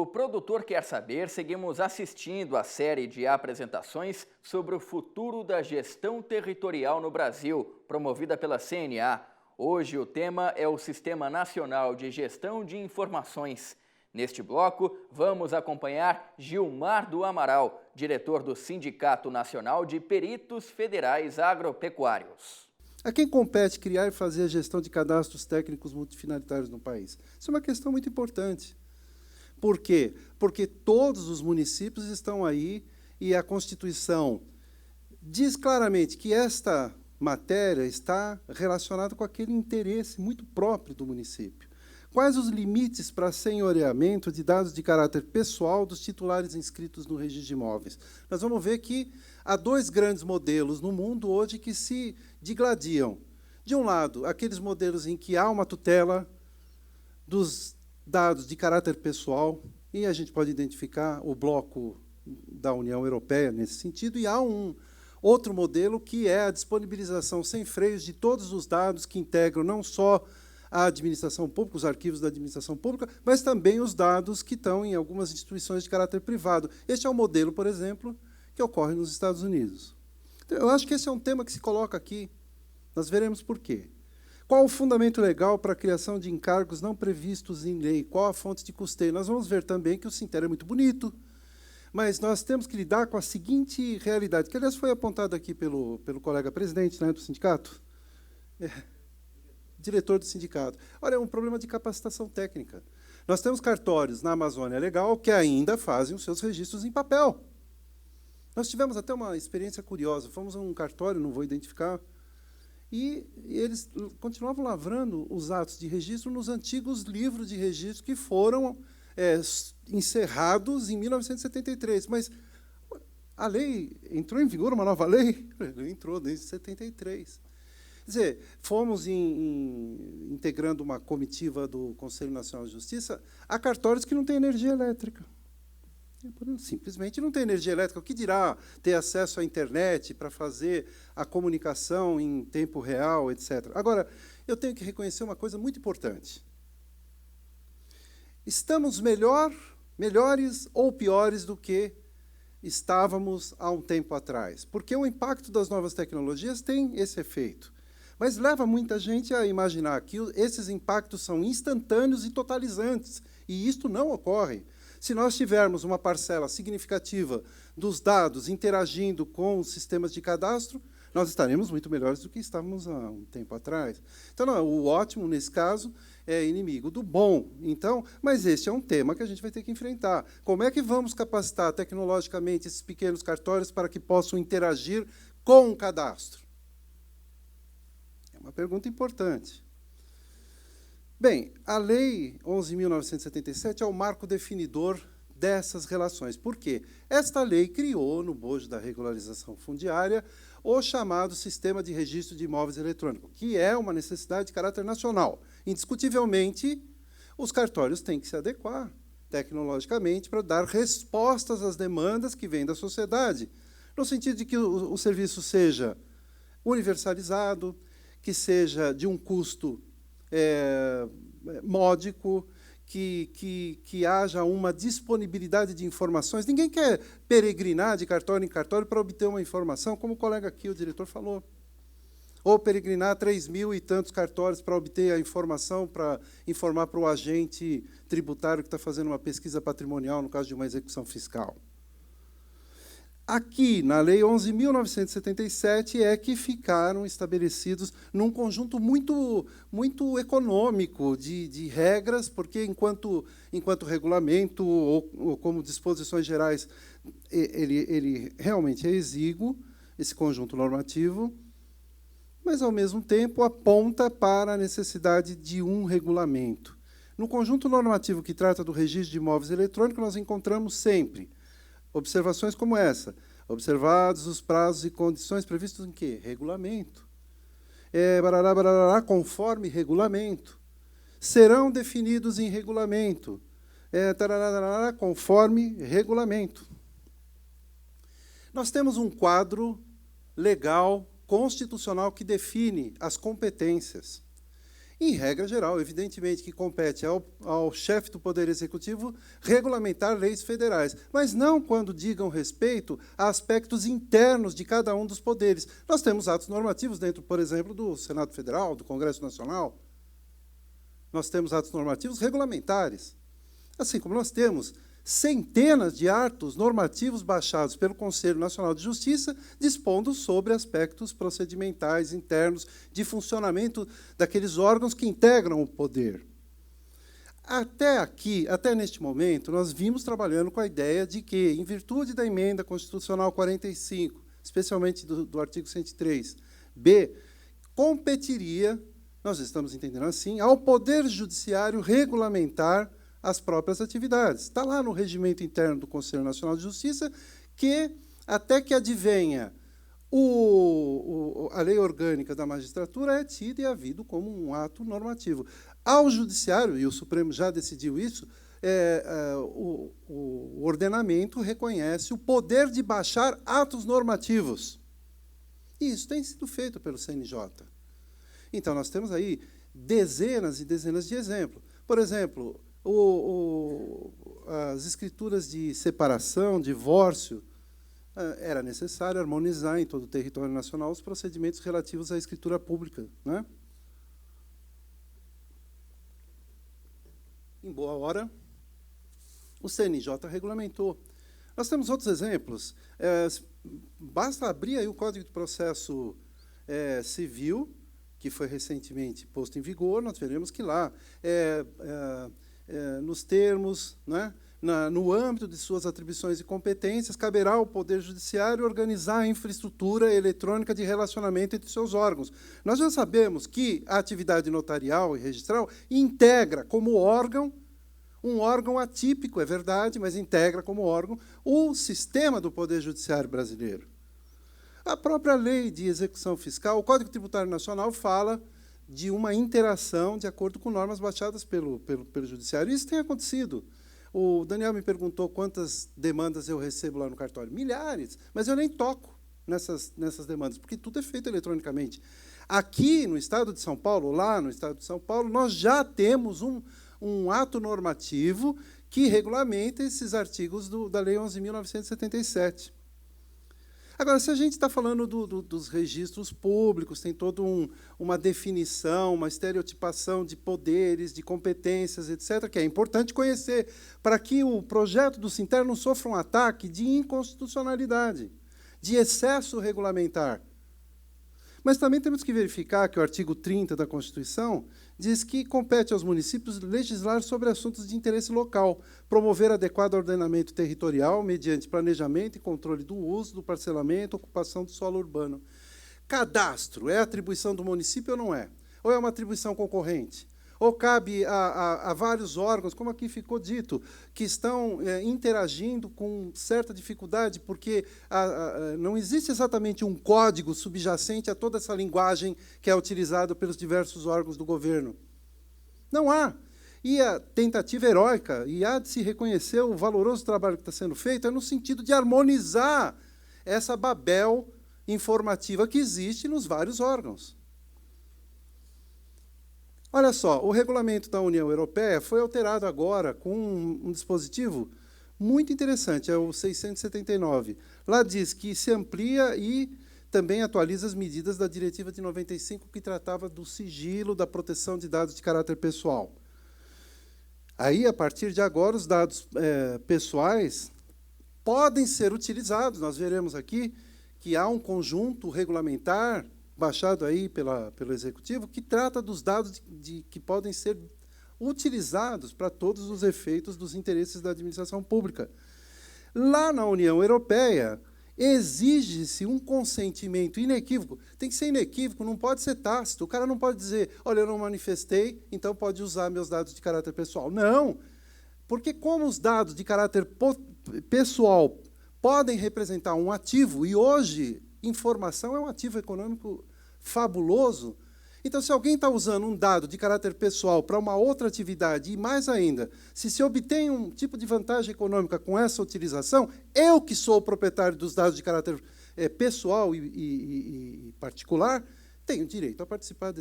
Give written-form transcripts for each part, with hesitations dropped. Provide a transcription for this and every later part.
Produtor Quer Saber, seguimos assistindo à série de apresentações sobre o futuro da gestão territorial no Brasil, promovida pela CNA. Hoje o tema é o Sistema Nacional de Gestão de Informações. Neste bloco, vamos acompanhar Gilmar do Amaral, diretor do Sindicato Nacional de Peritos Federais Agropecuários. A quem compete criar e fazer a gestão de cadastros técnicos multifinalitários no país? Isso é uma questão muito importante. Por quê? Porque todos os municípios estão aí e a Constituição diz claramente que esta matéria está relacionada com aquele interesse muito próprio do município. Quais os limites para senhoreamento de dados de caráter pessoal dos titulares inscritos no registro de imóveis? Nós vamos ver que há dois grandes modelos no mundo hoje que se digladiam. De um lado, aqueles modelos em que há uma tutela dos dados de caráter pessoal, e a gente pode identificar o bloco da União Europeia nesse sentido, e há um outro modelo que é a disponibilização sem freios de todos os dados que integram não só a administração pública, os arquivos da administração pública, mas também os dados que estão em algumas instituições de caráter privado. Este é o modelo, por exemplo, que ocorre nos Estados Unidos. Então, eu acho que esse é um tema que se coloca aqui. Nós veremos por quê. Qual o fundamento legal para a criação de encargos não previstos em lei? Qual a fonte de custeio? Nós vamos ver também que o Sinter é muito bonito, mas nós temos que lidar com a seguinte realidade, que, aliás, foi apontada aqui pelo colega presidente, né, do sindicato, diretor do sindicato. Olha, é um problema de capacitação técnica. Nós temos cartórios na Amazônia Legal que ainda fazem os seus registros em papel. Nós tivemos até uma experiência curiosa. Fomos a um cartório, não vou identificar, e eles continuavam lavrando os atos de registro nos antigos livros de registro que foram encerrados em 1973. Mas a lei entrou em vigor, uma nova lei? Entrou desde 73. Quer dizer, fomos integrando uma comitiva do Conselho Nacional de Justiça a cartórios que não têm energia elétrica. Simplesmente não tem energia elétrica. O que dirá ter acesso à internet para fazer a comunicação em tempo real, etc. Agora, eu tenho que reconhecer uma coisa muito importante. Estamos melhores ou piores do que estávamos há um tempo atrás? Porque o impacto das novas tecnologias tem esse efeito. Mas leva muita gente a imaginar que esses impactos são instantâneos e totalizantes, e isto não ocorre. Se nós tivermos uma parcela significativa dos dados interagindo com os sistemas de cadastro, nós estaremos muito melhores do que estávamos há um tempo atrás. Então, não, o ótimo, nesse caso, é inimigo do bom. Então, mas este é um tema que a gente vai ter que enfrentar. Como é que vamos capacitar tecnologicamente esses pequenos cartórios para que possam interagir com o cadastro? É uma pergunta importante. Bem, a Lei 11.977 é o marco definidor dessas relações. Por quê? Esta lei criou, no bojo da regularização fundiária, o chamado Sistema de Registro de Imóveis Eletrônico, que é uma necessidade de caráter nacional. Indiscutivelmente, os cartórios têm que se adequar tecnologicamente para dar respostas às demandas que vêm da sociedade, no sentido de que o serviço seja universalizado, que seja de um custo módico, que haja uma disponibilidade de informações. Ninguém quer peregrinar de cartório em cartório para obter uma informação, como o colega aqui, o diretor, falou. Ou peregrinar 3.000 e tantos cartórios para obter a informação, para informar para o agente tributário que está fazendo uma pesquisa patrimonial, no caso de uma execução fiscal. Aqui, na Lei 11.977, é que ficaram estabelecidos num conjunto muito econômico de regras, porque, enquanto regulamento ou como disposições gerais, ele realmente é exíguo, esse conjunto normativo, mas, ao mesmo tempo, aponta para a necessidade de um regulamento. No conjunto normativo que trata do registro de imóveis eletrônicos, nós encontramos sempre observações como essa: observados os prazos e condições previstos em quê? Regulamento. Barará, barará, conforme regulamento. Serão definidos em regulamento. Tarará, tarará, conforme regulamento. Nós temos um quadro legal, constitucional, que define as competências. Em regra geral, evidentemente que compete ao chefe do Poder Executivo regulamentar leis federais, mas não quando digam respeito a aspectos internos de cada um dos poderes. Nós temos atos normativos dentro, por exemplo, do Senado Federal, do Congresso Nacional. Nós temos atos normativos regulamentares. Assim como nós temos centenas de atos normativos baixados pelo Conselho Nacional de Justiça, dispondo sobre aspectos procedimentais internos de funcionamento daqueles órgãos que integram o poder. Até aqui, até neste momento, nós vimos trabalhando com a ideia de que, em virtude da emenda constitucional 45, especialmente do artigo 103b, competiria, nós estamos entendendo assim, ao Poder Judiciário regulamentar as próprias atividades. Está lá no regimento interno do Conselho Nacional de Justiça que, até que advenha a lei orgânica da magistratura, é tida e havido como um ato normativo. Ao Judiciário, e o Supremo já decidiu isso, o ordenamento reconhece o poder de baixar atos normativos. E isso tem sido feito pelo CNJ. Então, nós temos aí dezenas e dezenas de exemplos. Por exemplo, as escrituras de separação, divórcio, era necessário harmonizar em todo o território nacional os procedimentos relativos à escritura pública, né? Em boa hora, o CNJ regulamentou. Nós temos outros exemplos. Basta abrir aí o Código de Processo Civil, que foi recentemente posto em vigor, nós veremos que lá, nos termos, né, no âmbito de suas atribuições e competências, caberá ao Poder Judiciário organizar a infraestrutura eletrônica de relacionamento entre seus órgãos. Nós já sabemos que a atividade notarial e registral integra como órgão, um órgão atípico, é verdade, mas integra como órgão o sistema do Poder Judiciário brasileiro. A própria lei de execução fiscal, o Código Tributário Nacional, fala de uma interação de acordo com normas baixadas pelo Judiciário. Isso tem acontecido. O Daniel me perguntou quantas demandas eu recebo lá no cartório. Milhares, mas eu nem toco nessas demandas, porque tudo é feito eletronicamente. Aqui, no Estado de São Paulo, lá no Estado de São Paulo, nós já temos um ato normativo que regulamenta esses artigos da Lei 11.977. Agora, se a gente está falando dos registros públicos, tem toda uma definição, uma estereotipação de poderes, de competências, etc., que é importante conhecer, para que o projeto do Sinter não sofra um ataque de inconstitucionalidade, de excesso regulamentar. Mas também temos que verificar que o artigo 30 da Constituição diz que compete aos municípios legislar sobre assuntos de interesse local, promover adequado ordenamento territorial mediante planejamento e controle do uso, do parcelamento, ocupação do solo urbano. Cadastro é atribuição do município ou não é? Ou é uma atribuição concorrente? Ou cabe a vários órgãos, como aqui ficou dito, que estão interagindo com certa dificuldade, porque não existe exatamente um código subjacente a toda essa linguagem que é utilizada pelos diversos órgãos do governo. Não há. E a tentativa heróica, e há de se reconhecer o valoroso trabalho que está sendo feito, é no sentido de harmonizar essa babel informativa que existe nos vários órgãos. Olha só, o regulamento da União Europeia foi alterado agora com um dispositivo muito interessante, é o 679. Lá diz que se amplia e também atualiza as medidas da Diretiva de 95, que tratava do sigilo, da proteção de dados de caráter pessoal. Aí, a partir de agora, os dados pessoais podem ser utilizados. Nós veremos aqui que há um conjunto regulamentar baixado aí pelo Executivo, que trata dos dados que podem ser utilizados para todos os efeitos dos interesses da administração pública. Lá na União Europeia, exige-se um consentimento inequívoco. Tem que ser inequívoco, não pode ser tácito. O cara não pode dizer, olha, eu não manifestei, então pode usar meus dados de caráter pessoal. Não, porque como os dados de caráter pessoal podem representar um ativo, e hoje informação é um ativo econômico fabuloso. Então, se alguém está usando um dado de caráter pessoal para uma outra atividade, e mais ainda, se obtém um tipo de vantagem econômica com essa utilização, eu que sou o proprietário dos dados de caráter pessoal e particular, tenho direito a participar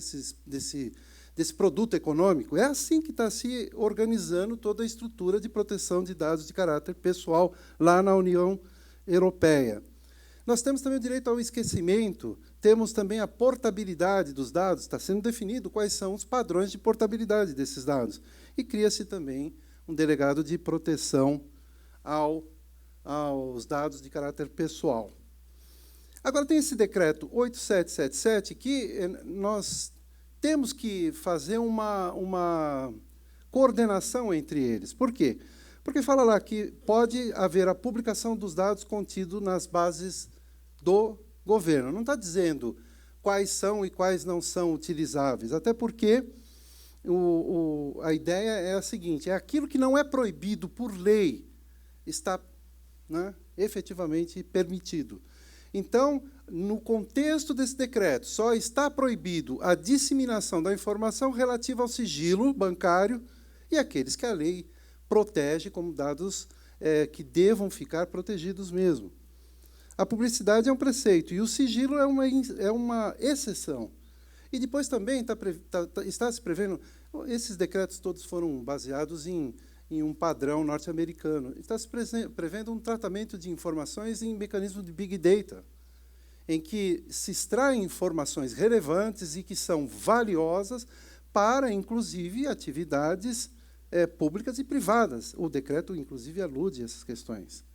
desse produto econômico. É assim que está se organizando toda a estrutura de proteção de dados de caráter pessoal lá na União Europeia. Nós temos também o direito ao esquecimento, temos também a portabilidade dos dados, está sendo definido quais são os padrões de portabilidade desses dados. E cria-se também um delegado de proteção aos dados de caráter pessoal. Agora, tem esse decreto 8777, que nós temos que fazer uma coordenação entre eles. Por quê? Porque fala lá que pode haver a publicação dos dados contidos nas bases do governo. Não está dizendo quais são e quais não são utilizáveis, até porque a ideia é a seguinte, é aquilo que não é proibido por lei, está, né, efetivamente permitido. Então, no contexto desse decreto, só está proibido a disseminação da informação relativa ao sigilo bancário e aqueles que a lei protege como dados que devam ficar protegidos mesmo. A publicidade é um preceito e o sigilo é uma exceção. E depois também está se prevendo, esses decretos todos foram baseados em um padrão norte-americano. Está se prevendo um tratamento de informações em mecanismo de Big Data, em que se extraem informações relevantes e que são valiosas para, inclusive, atividades públicas e privadas. O decreto, inclusive, alude a essas questões.